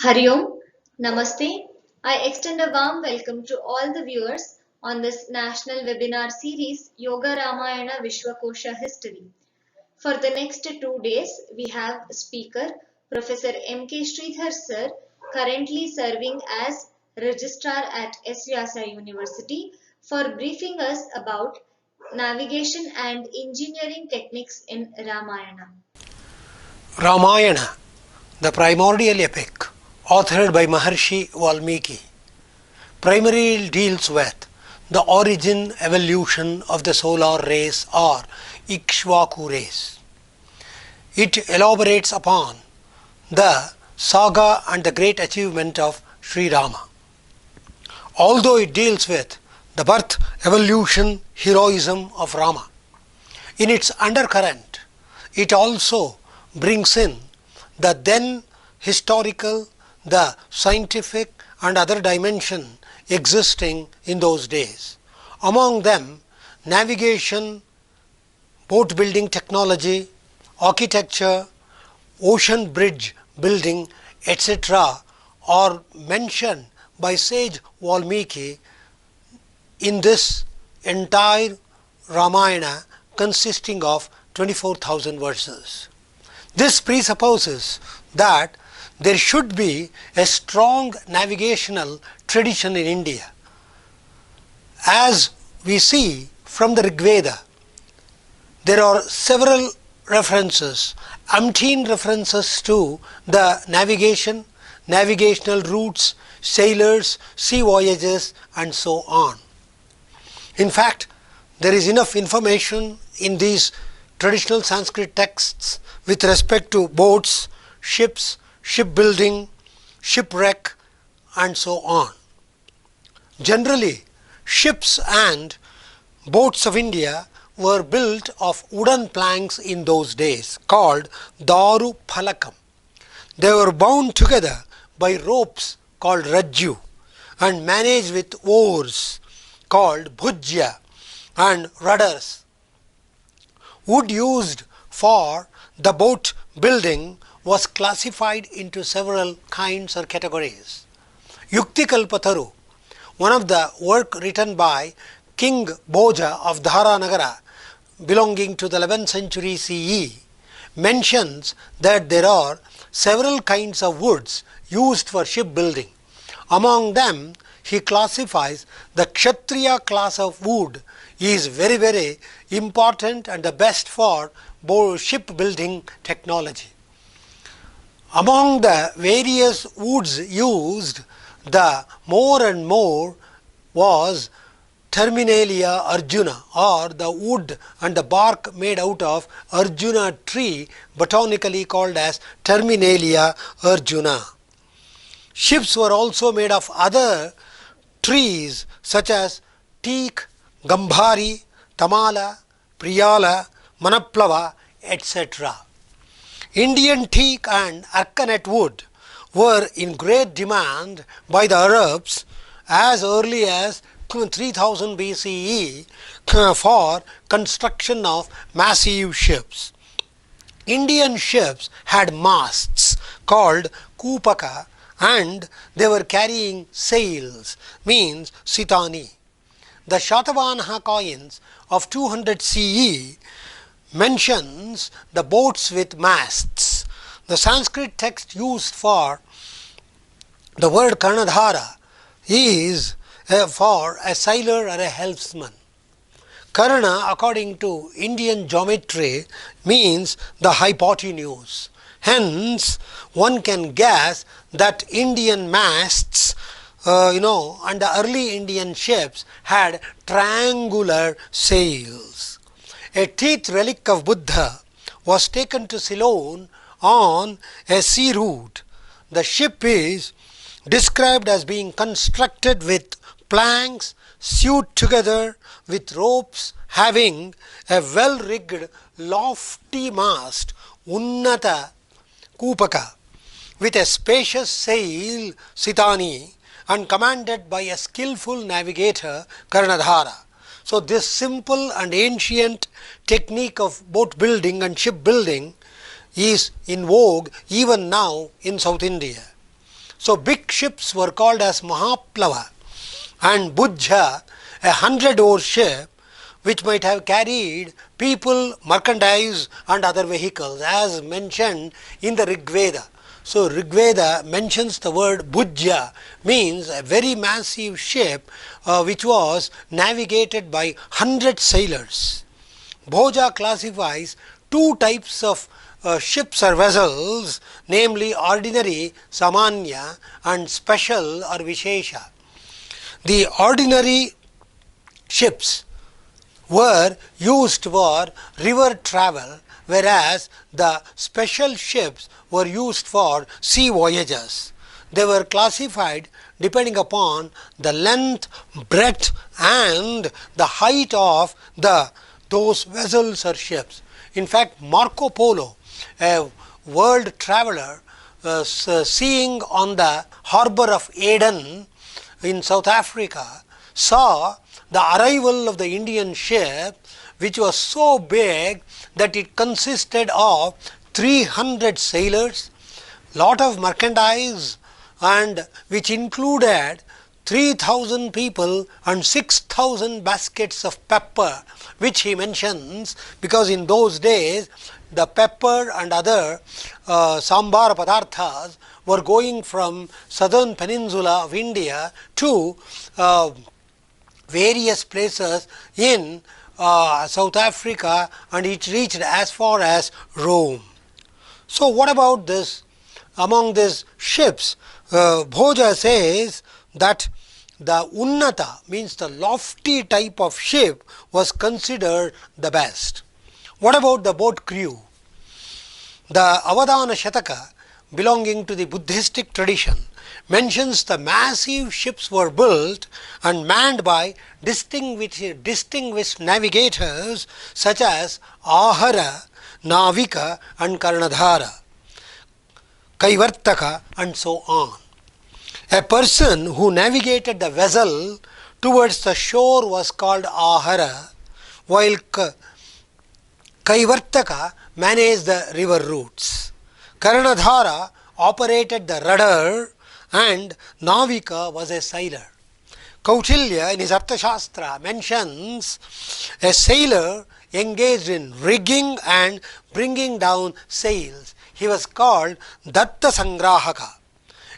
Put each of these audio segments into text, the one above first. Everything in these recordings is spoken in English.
Hari Om, Namaste. I extend a warm welcome to all the viewers on this national webinar series Yoga Ramayana Vishwakosha History. For the next 2 days, we have speaker Professor M.K. Sridhar Sir, currently serving as Registrar at S. Vyasa University, for briefing us about navigation and engineering techniques in Ramayana. Ramayana, the primordial epic, authored by Maharshi Valmiki, primarily deals with the origin evolution of the solar race or Ikshvaku race. It elaborates upon the saga and the great achievement of Sri Rama. Although it deals with the birth, evolution, heroism of Rama, in its undercurrent, it also brings in the then historical, the scientific and other dimension existing in those days. Among them, navigation, boat building technology, architecture, ocean bridge building, etc. are mentioned by sage Valmiki in this entire Ramayana consisting of 24,000 verses. This presupposes that there should be a strong navigational tradition in India. As we see from the Rig Veda, there are several references, umpteen references to the navigation, navigational routes, sailors, sea voyages and so on. In fact, there is enough information in these traditional Sanskrit texts with respect to boats, ships, shipbuilding, shipwreck and so on. Generally, ships and boats of India were built of wooden planks in those days called Daru Phalakam. They were bound together by ropes called Rajju and managed with oars called Bhujya and rudders. Wood used for the boat building was classified into several kinds or categories. Yuktikalpataru, one of the work written by King Bhoja of Dharanagara belonging to the 11th century CE, mentions that there are several kinds of woods used for shipbuilding. Among them, he classifies the Kshatriya class of wood is very important and the best for shipbuilding technology. Among the various woods used, the more and more was Terminalia arjuna, or the wood and the bark made out of Arjuna tree, botanically called as Terminalia arjuna. Ships were also made of other trees such as teak, gambhari, tamala, priyala, manaplava, etc. Indian teak and aconite wood were in great demand by the Arabs as early as 3000 BCE for construction of massive ships. Indian ships had masts called kupaka and they were carrying sails, means sitani. The Shatavahana coins of 200 CE mentions the boats with masts. The Sanskrit text used for the word Karnadhara is for a sailor or a helmsman. Karna, according to Indian geometry, means the hypotenuse. Hence, one can guess that Indian masts and the early Indian ships had triangular sails. A teeth relic of Buddha was taken to Ceylon on a sea route. The ship is described as being constructed with planks sewed together with ropes, having a well-rigged lofty mast, Unnata Kupaka, with a spacious sail, Sitani, and commanded by a skillful navigator, Karnadhara. So this simple and ancient technique of boat building and ship building is in vogue even now in South India. So big ships were called as Mahaplava and Bujja, 100-oar ship which might have carried people, merchandise and other vehicles as mentioned in the Rig Veda. So Rig Veda mentions the word Bujja, means a very massive ship which was navigated by 100 sailors. Bhoja classifies two types of ships or vessels, namely ordinary Samanya and special or Vishesha. The ordinary ships were used for river travel, whereas the special ships were used for sea voyages. They were classified depending upon the length, breadth and the height of those vessels or ships. In fact, Marco Polo, a world traveller, seeing on the harbour of Aden in South Africa, saw the arrival of the Indian ship, which was so big that it consisted of 300 sailors, lot of merchandise, and which included 3,000 people and 6,000 baskets of pepper, which he mentions because in those days the pepper and other sambar padarthas were going from southern peninsula of India to various places in South Africa, and it reached as far as Rome. So what about this? Among these ships, Bhoja says that the Unnata, means the lofty type of ship, was considered the best. What about the boat crew? The Avadana Shataka, belonging to the Buddhistic tradition, mentions the massive ships were built and manned by distinguished navigators such as Ahara, Navika and Karnadhara, Kaivartaka and so on. A person who navigated the vessel towards the shore was called Ahara, while Kaivartaka managed the river routes. Karnadhara operated the rudder and Navika was a sailor. Kautilya in his Arthashastra mentions a sailor engaged in rigging and bringing down sails. He was called Datta Sangrahaka.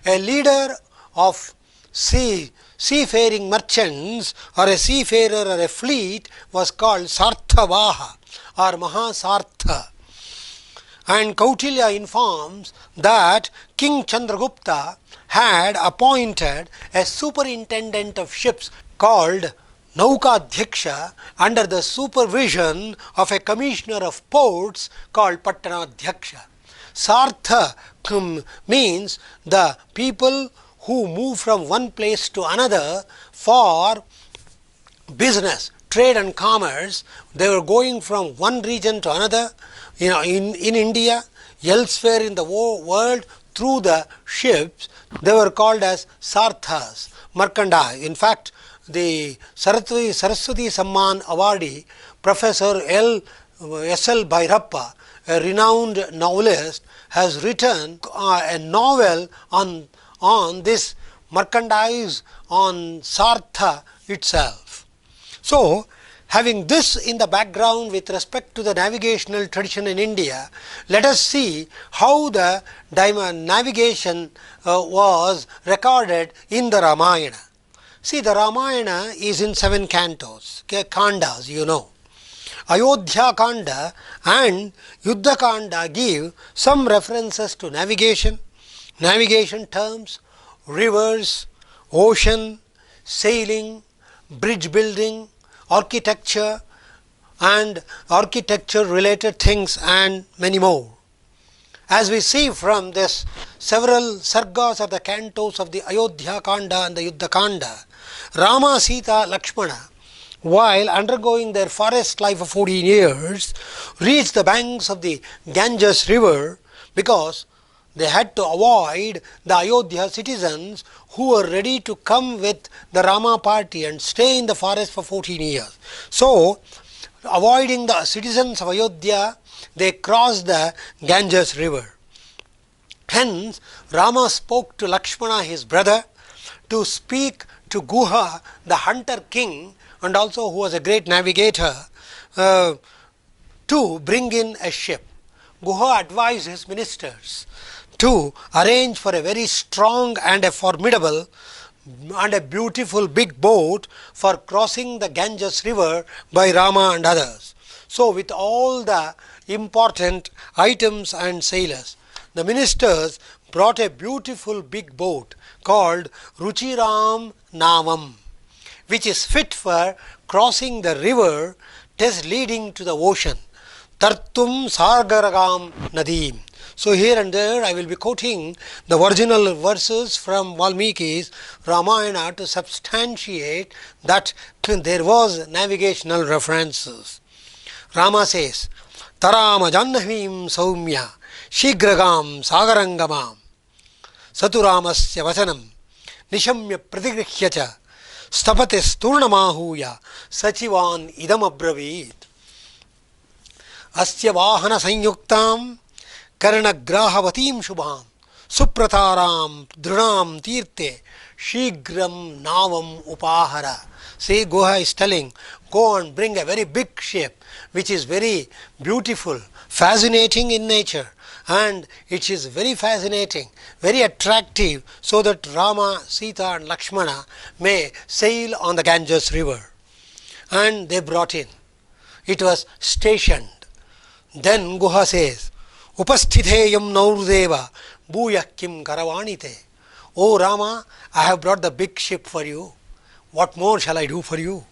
A leader of seafaring merchants or a seafarer or a fleet was called Sarthavaha or Mahasartha. And Kautilya informs that King Chandragupta had appointed a superintendent of ships called Naukadhyaksha under the supervision of a commissioner of ports called Pattanadhyaksha. Sartha means the people who move from one place to another for business, trade and commerce. They were going from one region to another, in India, elsewhere in the world, through the ships. They were called as Sarthas, merchandise. In fact, the Saraswati Samman awardee, Professor S.L. Bhairappa, a renowned novelist, has written a novel on this merchandise, on Sartha itself. So, having this in the background with respect to the navigational tradition in India, let us see how the navigation was recorded in the Ramayana. See, the Ramayana is in 7 cantos, kandas, you know. Ayodhya Kanda and Yuddha Kanda give some references to navigation terms, rivers, ocean, sailing, bridge building, architecture and architecture related things and many more. As we see from this several sargas or the cantos of the Ayodhya Kanda and the Yuddha Kanda, Rama, Sita, Lakshmana, while undergoing their forest life of 14 years, reached the banks of the Ganges river because they had to avoid the Ayodhya citizens who were ready to come with the Rama party and stay in the forest for 14 years. So, avoiding the citizens of Ayodhya, they crossed the Ganges river. Hence, Rama spoke to Lakshmana, his brother, to speak to Guha, the hunter king, and also who was a great navigator, to bring in a ship. Guha advised his ministers to arrange for a very strong and a formidable and a beautiful big boat for crossing the Ganges river by Rama and others. So, with all the important items and sailors, the ministers brought a beautiful big boat called Ruchiram Navam, which is fit for crossing the river just leading to the ocean. Tartum Sargaragam Nadim. So here and there I will be quoting the original verses from Valmiki's Ramayana to substantiate that there was navigational references. Rama says, Tarama Jannavim Saumya Shigragam Sagarangamam Saturamasya Vasanam Nishamya Pratigrihyacha Stapate Sturnamahuya Sachivan Idam Abravit Asya Vahana Sanyuktam Karanagrahavatim Shubham Suprataram Drunam Tirte Shigram Navam Upahara. See, Guha is telling, go and bring a very big ship which is very beautiful, fascinating in nature, and it is very fascinating, very attractive, so that Rama, Sita and Lakshmana may sail on the Ganges river. And they brought in. It was stationed. Then Guha says, Upasthitheyam Naurdeva Bhuyakim Karavanite. O Rama, I have brought the big ship for you. What more shall I do for you?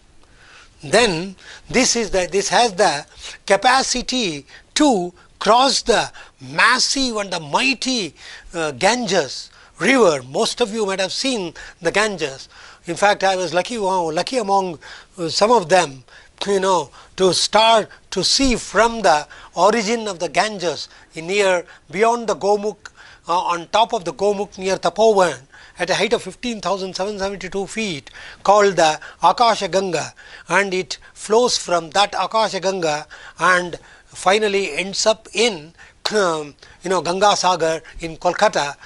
Then this has the capacity to cross the massive and the mighty Ganges river. Most of you might have seen the Ganges. In fact, I was lucky among some of them, to start to see from the origin of the Ganges beyond the Gomukh, on top of the Gomukh near Tapovan, at a height of 15,772 feet, called the Akasha Ganga, and it flows from that Akasha Ganga and finally ends up in Ganga Sagar in Kolkata,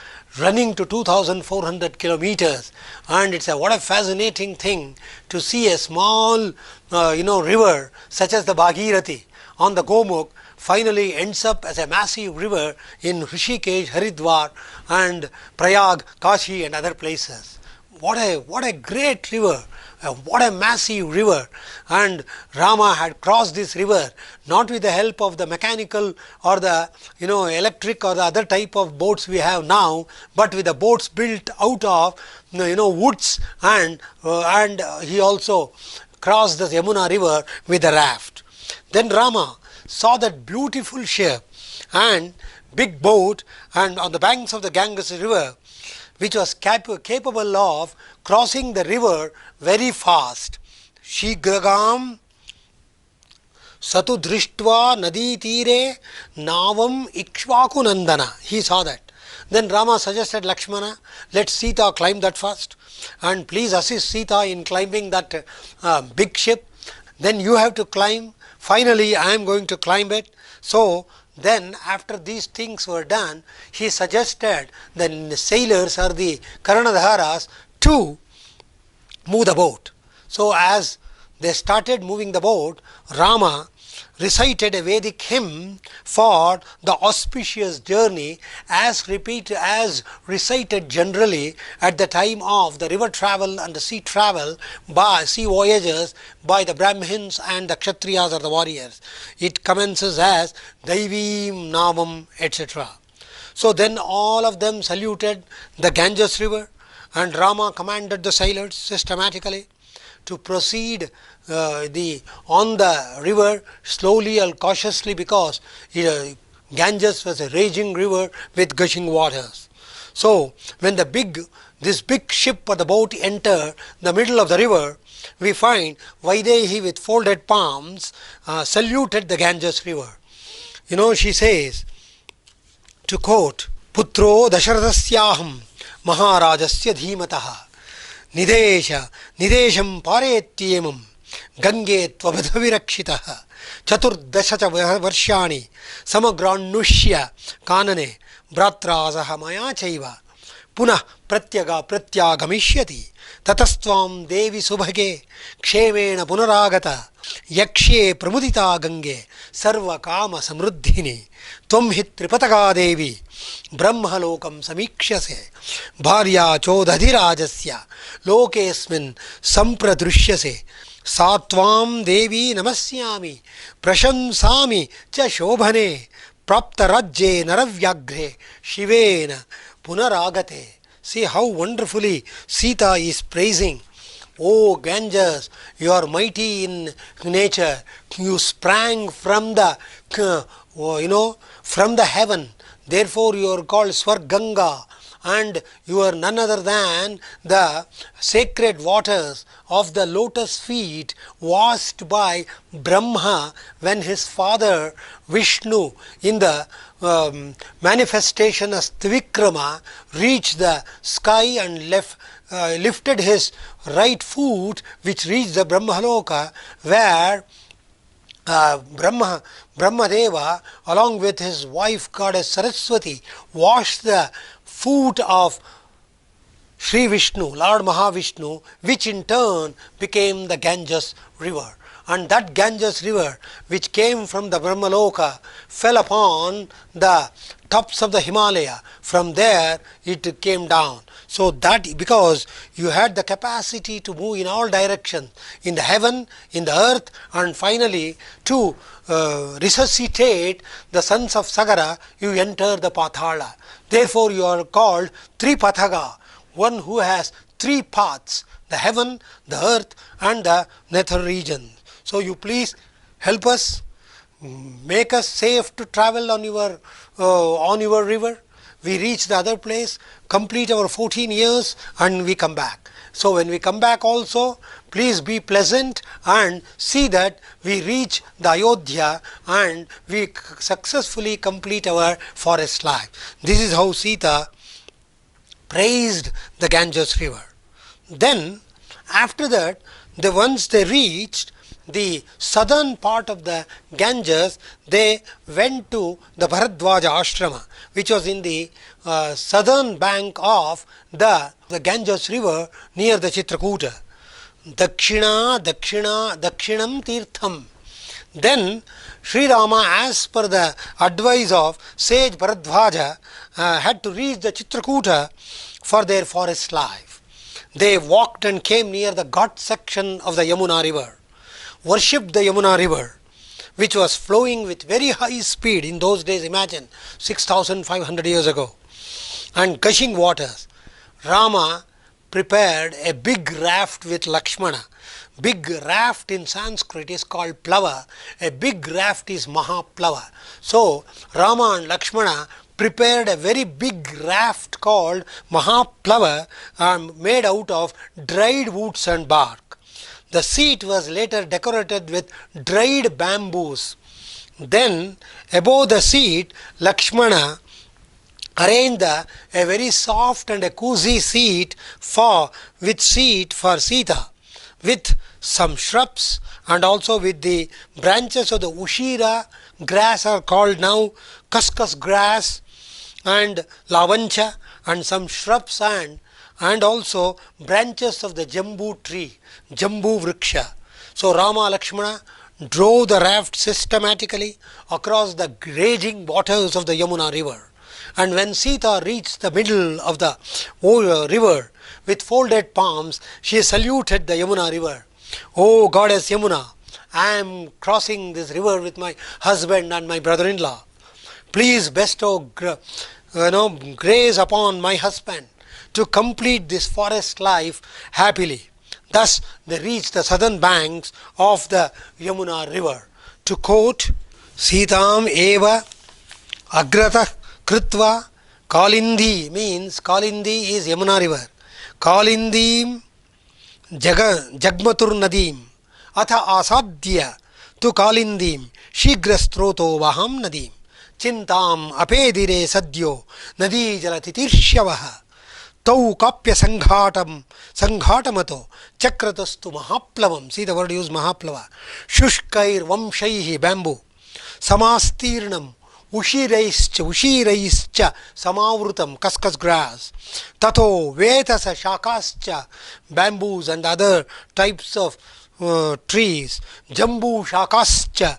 running to 2,400 kilometers. And it's what a fascinating thing to see a small river such as the Bhagirathi on the Gomukh finally ends up as a massive river in Rishikesh, Haridwar and Prayag, Kashi and other places. What a great river, what a massive river. And Rama had crossed this river not with the help of the mechanical or the electric or the other type of boats we have now, but with the boats built out of woods, and he also crossed the Yamuna river with a raft. Then Rama saw that beautiful ship and big boat and on the banks of the Ganges river, which was capable of crossing the river very fast. Shigragam Satu Drishtva Nadi Tire Navam Ikshvaku Nandana. He saw that. Then Rama suggested Lakshmana, let Sita climb that first, and please assist Sita in climbing that big ship. Then you have to climb. Finally, I am going to climb it. So then after these things were done, he suggested the sailors or the Karanadharas to move the boat. So as they started moving the boat, Rama recited a Vedic hymn for the auspicious journey as recited generally at the time of the river travel and the sea voyages by the Brahmins and the Kshatriyas or the warriors. It commences as Daivim Navam, etc. So then all of them saluted the Ganges river, and Rama commanded the sailors systematically to proceed on the river slowly and cautiously, because Ganges was a raging river with gushing waters. So when this big ship or the boat entered the middle of the river, we find Vaidehi with folded palms saluted the Ganges river. She says, to quote, Putro Dasharathasyaham Maharajasya Dhimataha Nidesham Paretyemam Gange Tvabadhavirakshitaha Chaturdashacha Varshani Samagranushya Kanane भ्रात्रा सह मया चैव पुनः प्रत्यागमिष्यति ततस्त्वां देवी सुभगे क्षेमेण पुनरागत यक्ष्ये प्रमुदिता गंगे सर्वकाम समृद्धिनि त्वं हि त्रिपतका देवी ब्रह्मलोकं समीक्ष्यसे भार्या चोदधिराजस्य लोकेऽस्मिन् सम्प्रदृश्यसे सा त्वां देवी नमस्यामि प्रशंसामि च शोभने प्राप्तराज्ये नरव्याघ्रे शिवेन पुनरागते. See how wonderfully Sita is praising. O Ganges, you are mighty in nature. You sprang from the, from the heaven. Therefore, you are called Swarganga, and you are none other than the sacred waters of the lotus feet washed by Brahma when his father Vishnu in the manifestation as Trivikrama reached the sky and lifted his right foot, which reached the Brahmaloka, where Brahmadeva along with his wife goddess Saraswati washed the foot of Sri Vishnu, Lord Mahavishnu, which in turn became the Ganges river. And that Ganges river, which came from the Brahmaloka, fell upon the tops of the Himalaya. From there it came down. So that because you had the capacity to move in all directions, in the heaven, in the earth, and finally to resuscitate the sons of Sagara, you enter the Pathala. Therefore you are called Tripathaga, one who has three paths, the heaven, the earth, and the nether region. So you please help us, make us safe to travel on your river. We reach the other place, complete our 14 years, and we come back. So when we come back also, please be pleasant and see that we reach the Ayodhya and we successfully complete our forest life. This is how Sita praised the Ganges river. Then after that, once they reached the southern part of the Ganges, they went to the Bharadwaja Ashrama, which was in the southern bank of the Ganges river near the Chitrakuta. Dakshinam Tirtham. Then Sri Rama, as per the advice of sage Bharadwaja, had to reach the Chitrakuta for their forest life. They walked and came near the Ghat section of the Yamuna river, worshipped the Yamuna river, which was flowing with very high speed in those days. Imagine 6,500 years ago, and gushing waters. Rama prepared a big raft with Lakshmana. Big raft in Sanskrit is called plava. A big raft is Mahaplava. So Rama and Lakshmana prepared a very big raft called Mahaplava, made out of dried woods and bark. The seat was later decorated with dried bamboos. Then above the seat, Lakshmana arranged a very soft and a cozy seat for Sita, with some shrubs, and also with the branches of the Ushira grass, are called now Kaskas grass, and Lavancha, and some shrubs, and also branches of the Jambu tree, Jambu Vriksha. So Rama Lakshmana drove the raft systematically across the raging waters of the Yamuna river. And when Sita reached the middle of the river with folded palms, she saluted the Yamuna river. "O goddess Yamuna, I am crossing this river with my husband and my brother-in-law. Please bestow grace upon my husband to complete this forest life happily." Thus they reached the southern banks of the Yamuna river. To quote, "Sitam eva agrata kritva Kalindi," means Kalindi is Yamuna river. "Kalindim jagmatur nadim atha asadya tu Kalindim shigrastroto vaham nadim chintam apedire sadyo nadi jalatitirshavaha tau kapya sanghatamato chakratastu mahaplavam." See the word used, Mahaplava. "Shushkair vamshaihi," bamboo. "Samastirnam उशीरैश्च samavrutam kaskas grass, tato vetasa shakascha, bamboos and other types of trees, jambu shakascha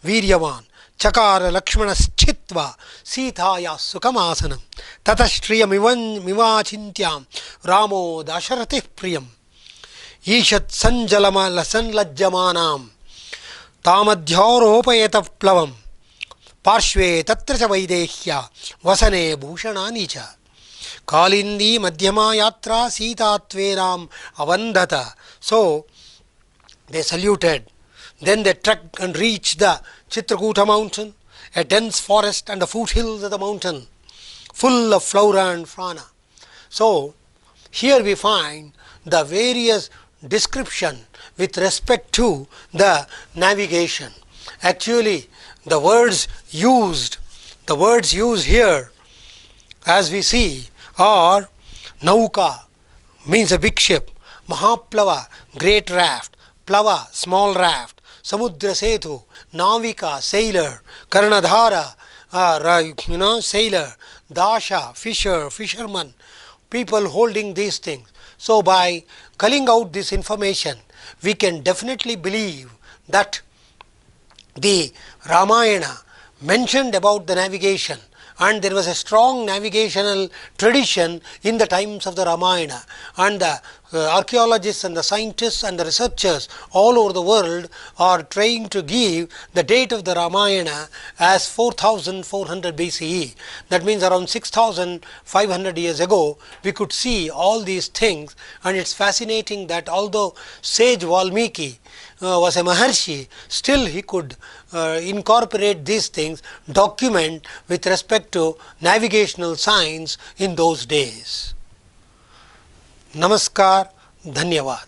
viryaman, chakara lakshmanaschitva sithaya sukamasanam, tatashtriyam mivachintyam ramo dasharatih priyam, ईशत् संलज्जमानां तामध्यारोपयत प्लवं पार्श्वे तत्र च वैदेह्या वसने भूषणानि च कालिंदी मध्यमा यात्रा सीतात्वेनाम अवंदत. So they saluted. Then they trekked and reached the Chitrakuta mountain, a dense forest and the foothills of the mountain, full of flora and fauna. So here we find the various description with respect to the navigation. Actually, the words used here, as we see, are Nauka, means a big ship, Mahaplava, great raft, Plava, small raft, Samudra Setu, Navika, sailor, Karnadhara, sailor, Dasha, fisherman, people holding these things. So by culling out this information, we can definitely believe that the Ramayana mentioned about the navigation, and there was a strong navigational tradition in the times of the Ramayana, and the archaeologists and the scientists and the researchers all over the world are trying to give the date of the Ramayana as 4400 BCE. That means around 6500 years ago we could see all these things, and it's fascinating that although sage Valmiki was a Maharshi, still he could incorporate these things, document with respect to navigational science in those days. Namaskar, Dhanyavad.